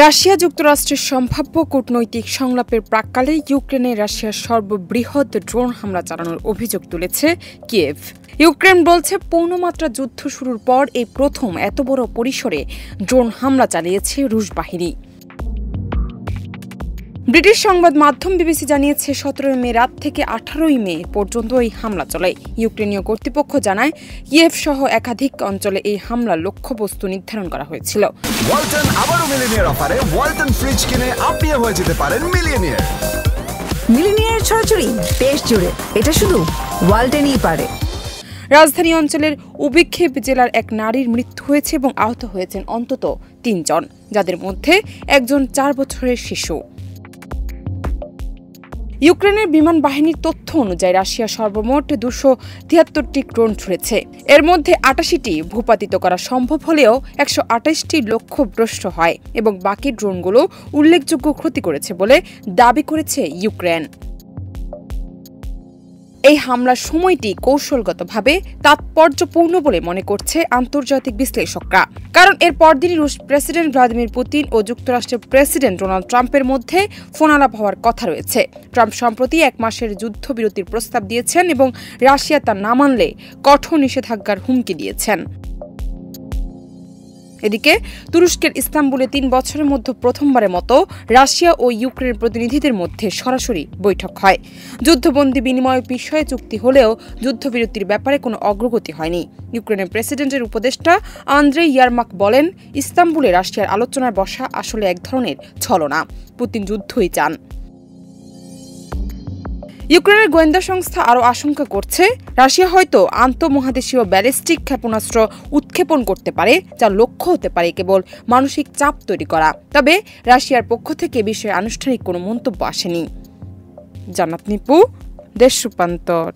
Russia যুক্তরাষ্ট্রের সম্ভাব্য কূটনৈতিক সংলাপের প্রাক্কালে ইউক্রেনে রাশিয়ার সর্ববৃহৎ ড্রোন হামলা চালানোর অভিযোগ তুলেছে কিয়েভ। ইউক্রেন বলছে পূর্ণমাত্রা যুদ্ধ শুরুর পর এই প্রথম এত বড় পরিসরে ড্রোন হামলা চালিয়েছে রুশ বাহিনী। ব্রিটিশ সংবাদ মাধ্যম বিবিসি জানিয়েছে 17 মে রাত থেকে 18 মে পর্যন্ত এই হামলা চলে। ইউক্রেনীয় কর্তৃপক্ষ জানায় কিয়েভ সহ একাধিক অঞ্চলে এই হামলার লক্ষ্যবস্তু নির্ধারণ করা হয়েছিল। ওয়ালটন আবারও মিলিয়নিয়ার অফারে ওয়ালটন ফ্রিজ কিনে আপনিও হয়ে যেতে পারেন মিলিয়নিয়ার। মিলিয়নিয়ার ছড়াছড়ি দেশ জুড়ে, এটা শুধু ওয়ালটনই পারে। রাজধানী অঞ্চলের উবিক্ষেপ জেলার এক নারীর মৃত্যু হয়েছে এবং আহত হয়েছেন অন্তত 3 জন, যাদের মধ্যে একজন 4 বছরের শিশু। ইউক্রেনের বিমান বাহিনীর তথ্য অনুযায়ী রাশিয়া সর্বমোট 273টি ড্রোন ছুড়েছে। এর মধ্যে 88টি ভূপাতিত করা সম্ভব হলেও 128টি লক্ষ্যভ্রষ্ট হয় এবং বাকি ড্রোনগুলো উল্লেখযোগ্য ক্ষতি করেছে বলে দাবি করেছে ইউক্রেন। এই হামলার সময়টি কৌশলগতভাবে তাৎপর্যপূর্ণ বলে মনে করছে আন্তর্জাতিক বিশ্লেষকরা, কারণ এর পরদিনই রুশ প্রেসিডেন্ট ভ্লাদিমির পুতিন ও যুক্তরাষ্ট্রের প্রেসিডেন্ট ডোনাল্ড ট্রাম্পের মধ্যে ফোনালাপ হওয়ার কথা রয়েছে। ট্রাম্প সম্প্রতি 1 মাসের যুদ্ধবিরতির প্রস্তাব দিয়েছেন এবং রাশিয়া তা না মানলে কঠোর নিষেধাজ্ঞার হুমকি দিয়েছেন। এদিকে তুরস্কের ইস্তাম্বুলে 3 বছরের মধ্যে প্রথমবারের মতো রাশিয়া ও ইউক্রেনের প্রতিনিধিদের মধ্যে সরাসরি বৈঠক হয়। যুদ্ধবন্দী বিনিময় বিষয়ে চুক্তি হলেও যুদ্ধবিরতির ব্যাপারে কোনো অগ্রগতি হয়নি। ইউক্রেনের প্রেসিডেন্টের উপদেষ্টা আন্দ্রেই ইয়ারমাক বলেন, ইস্তাম্বুলে রাশিয়ার আলোচনায় বসা আসলে এক ধরনের ছলনা। পুতিন যুদ্ধই চান। ইউক্রেনের গোয়েন্দা সংস্থা আরও আশঙ্কা করছে রাশিয়া হয়তো আন্তঃমহাদেশীয় ব্যালিস্টিক ক্ষেপণাস্ত্র উৎক্ষেপণ করতে পারে, যার লক্ষ্য হতে পারে কেবল মানসিক চাপ তৈরি করা। তবে রাশিয়ার পক্ষ থেকে বিষয়ে আনুষ্ঠানিক কোনো মন্তব্য আসেনি। জান্নাত নিপু, দেশ রূপান্তর।